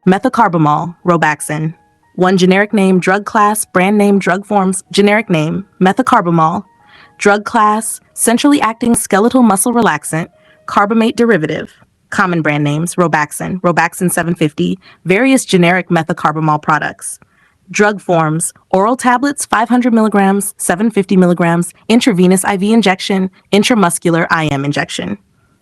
Methocarbamol, Robaxin. One generic name, drug class, brand name, drug forms, generic name, methocarbamol. Drug class, centrally acting skeletal muscle relaxant, carbamate derivative. Common brand names, Robaxin, Robaxin 750, various generic methocarbamol products. Drug forms, oral tablets 500 milligrams, 750 milligrams, intravenous IV injection, intramuscular IM injection.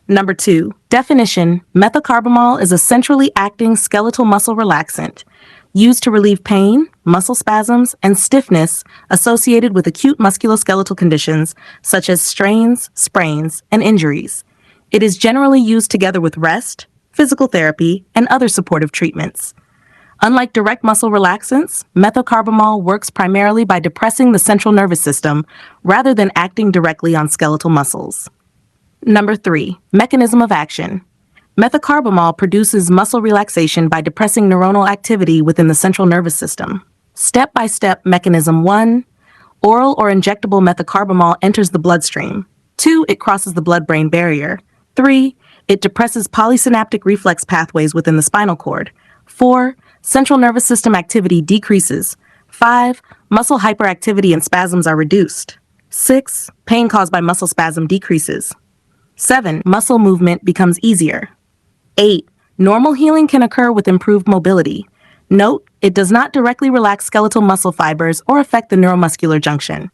Number 2. Definition: methocarbamol is a centrally acting skeletal muscle relaxant used to relieve pain, muscle spasms, and stiffness associated with acute musculoskeletal conditions such as strains, sprains, and injuries. It is generally used together with rest, physical therapy, and other supportive treatments. Unlike direct muscle relaxants, methocarbamol works primarily by depressing the central nervous system rather than acting directly on skeletal muscles. Number 3. Mechanism of action. Methocarbamol produces muscle relaxation by depressing neuronal activity within the central nervous system. Step-by-step mechanism 1. Oral or injectable methocarbamol enters the bloodstream. 2. It crosses the blood-brain barrier. 3. It depresses polysynaptic reflex pathways within the spinal cord. 4. Central nervous system activity decreases. 5. Muscle hyperactivity and spasms are reduced. 6. Pain caused by muscle spasm decreases. 7. Muscle movement becomes easier. 8. Normal healing can occur with improved mobility. Note, it does not directly relax skeletal muscle fibers or affect the neuromuscular junction.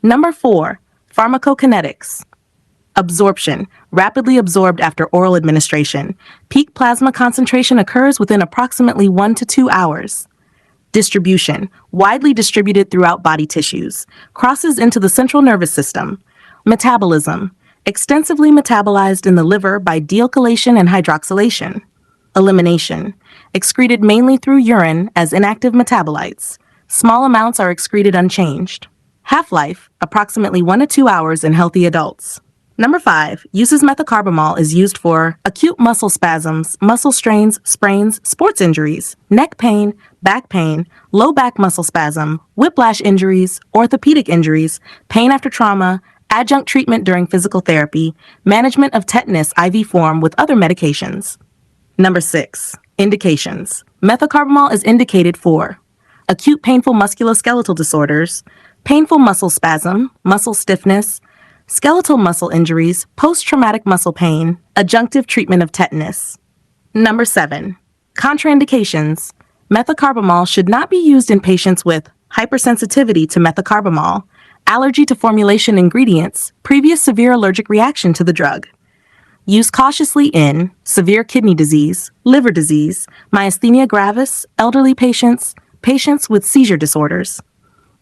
Number 4. Pharmacokinetics. Absorption. Rapidly absorbed after oral administration. Peak plasma concentration occurs within approximately 1 to 2 hours. Distribution. Widely distributed throughout body tissues. Crosses into the central nervous system. Metabolism. Extensively metabolized in the liver by dealkylation and hydroxylation. Elimination. Excreted mainly through urine as inactive metabolites. Small amounts are excreted unchanged. Half-life, approximately 1 to 2 hours in healthy adults. Number 5. Uses methocarbamol is used for acute muscle spasms, muscle strains, sprains, sports injuries, neck pain, back pain, low back muscle spasm, whiplash injuries, orthopedic injuries, pain after trauma, adjunct treatment during physical therapy, management of tetanus IV form with other medications. Number 6. Indications. Methocarbamol is indicated for acute painful musculoskeletal disorders, painful muscle spasm, muscle stiffness, skeletal muscle injuries, post-traumatic muscle pain, adjunctive treatment of tetanus. Number 7. Contraindications. Methocarbamol should not be used in patients with hypersensitivity to methocarbamol, allergy to formulation ingredients, previous severe allergic reaction to the drug. Use cautiously in severe kidney disease, liver disease, myasthenia gravis, elderly patients, patients with seizure disorders.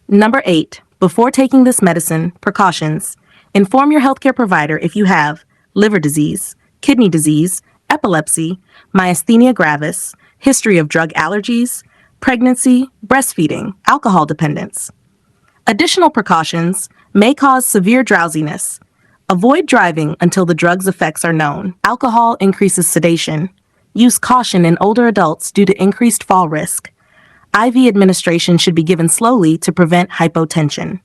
Number 8. Before taking this medicine, precautions. Inform your healthcare provider if you have liver disease, kidney disease, epilepsy, myasthenia gravis, history of drug allergies, pregnancy, breastfeeding, alcohol dependence. Additional precautions may cause severe drowsiness. Avoid driving until the drug's effects are known. Alcohol increases sedation. Use caution in older adults due to increased fall risk. IV administration should be given slowly to prevent hypotension.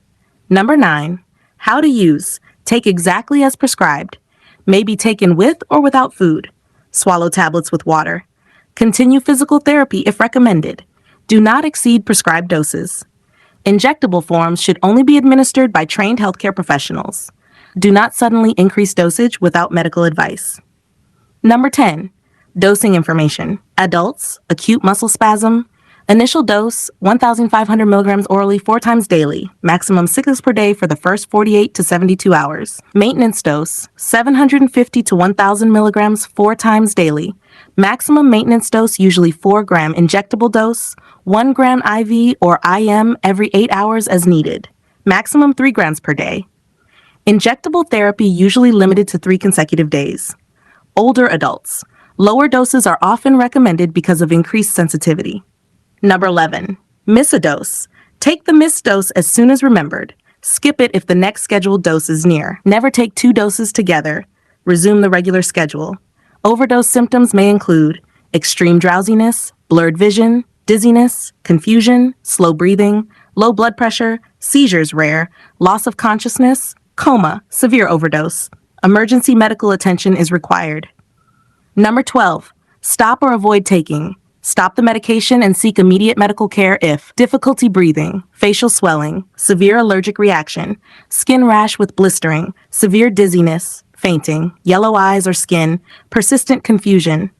Number 9. How to use. Take exactly as prescribed. May be taken with or without food. Swallow tablets with water. Continue physical therapy if recommended. Do not exceed prescribed doses. Injectable forms should only be administered by trained healthcare professionals. Do not suddenly increase dosage without medical advice. Number 10. Dosing information. Adults, acute muscle spasm. Initial dose, 1,500 milligrams orally 4 times daily, maximum 6 per day for the first 48 to 72 hours. Maintenance dose, 750 to 1,000 milligrams 4 times daily. Maximum maintenance dose usually 4 gram injectable dose, 1 gram IV or IM every 8 hours as needed. Maximum 3 grams per day. Injectable therapy usually limited to 3 consecutive days. Older adults. Lower doses are often recommended because of increased sensitivity. Number 11. Miss a dose. Take the missed dose as soon as remembered. Skip it if the next scheduled dose is near. Never take 2 doses together. Resume the regular schedule. Overdose symptoms may include extreme drowsiness, blurred vision, dizziness, confusion, slow breathing, low blood pressure, seizures rare, loss of consciousness, coma, severe overdose. Emergency medical attention is required. Number 12. Stop or avoid taking. Stop the medication and seek immediate medical care if difficulty breathing, facial swelling, severe allergic reaction, skin rash with blistering, severe dizziness, fainting, yellow eyes or skin, persistent confusion.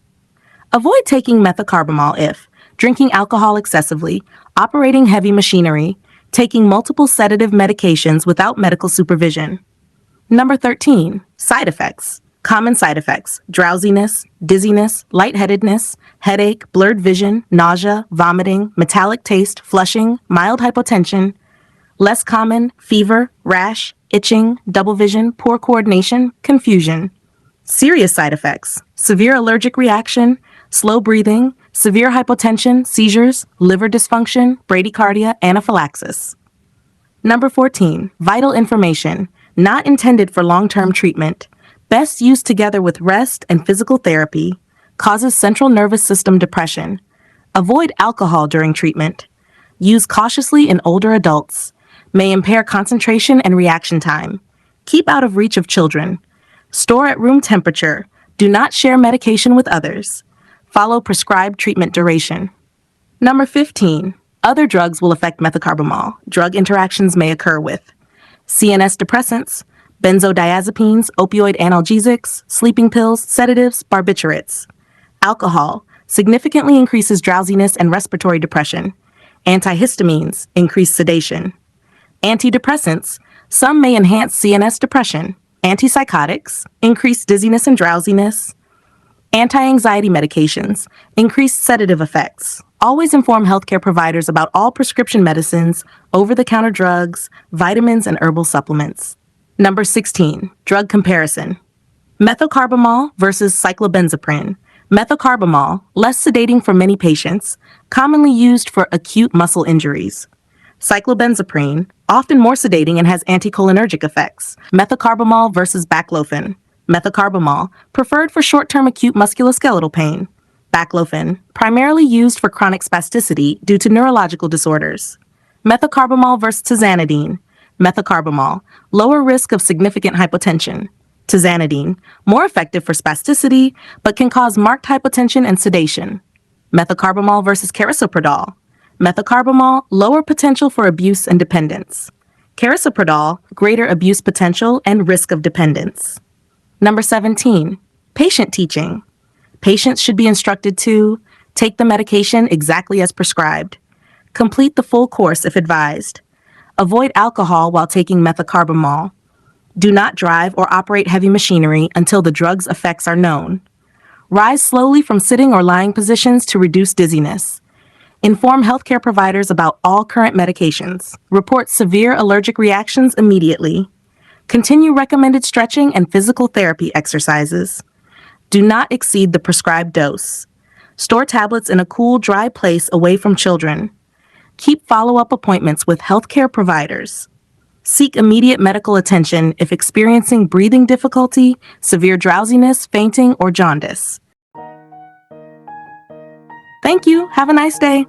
Avoid taking methocarbamol if drinking alcohol excessively, operating heavy machinery, taking multiple sedative medications without medical supervision. Number 13, side effects. Common side effects: drowsiness, dizziness, lightheadedness, headache, blurred vision, nausea, vomiting, metallic taste, flushing, mild hypotension. Less common: fever, rash, itching, double vision, poor coordination, confusion. Serious side effects: severe allergic reaction, slow breathing, severe hypotension, seizures, liver dysfunction, bradycardia, anaphylaxis. Number 14, vital information, not intended for long-term treatment. Best used together with rest and physical therapy. Causes central nervous system depression. Avoid alcohol during treatment. Use cautiously in older adults. May impair concentration and reaction time. Keep out of reach of children. Store at room temperature. Do not share medication with others. Follow prescribed treatment duration. Number 15. Other drugs will affect methocarbamol. Drug interactions may occur with CNS depressants, benzodiazepines, opioid analgesics, sleeping pills, sedatives, barbiturates. Alcohol significantly increases drowsiness and respiratory depression. Antihistamines increase sedation. Antidepressants, some may enhance CNS depression. Antipsychotics increase dizziness and drowsiness. Anti-anxiety medications increase sedative effects. Always inform healthcare providers about all prescription medicines, over-the-counter drugs, vitamins, and herbal supplements. Number 16, drug comparison. Methocarbamol versus cyclobenzaprine. Methocarbamol, less sedating for many patients, commonly used for acute muscle injuries. Cyclobenzaprine, often more sedating and has anticholinergic effects. Methocarbamol versus baclofen. Methocarbamol, preferred for short-term acute musculoskeletal pain. Baclofen, primarily used for chronic spasticity due to neurological disorders. Methocarbamol versus tizanidine. Methocarbamol, lower risk of significant hypotension. Tizanidine, more effective for spasticity, but can cause marked hypotension and sedation. Methocarbamol versus carisoprodol. Methocarbamol, lower potential for abuse and dependence. Carisoprodol, greater abuse potential and risk of dependence. Number 17, patient teaching. Patients should be instructed to take the medication exactly as prescribed. Complete the full course if advised. Avoid alcohol while taking methocarbamol. Do not drive or operate heavy machinery until the drug's effects are known. Rise slowly from sitting or lying positions to reduce dizziness. Inform healthcare providers about all current medications. Report severe allergic reactions immediately. Continue recommended stretching and physical therapy exercises. Do not exceed the prescribed dose. Store tablets in a cool, dry place away from children. Keep follow-up appointments with healthcare providers. Seek immediate medical attention if experiencing breathing difficulty, severe drowsiness, fainting, or jaundice. Thank you. Have a nice day.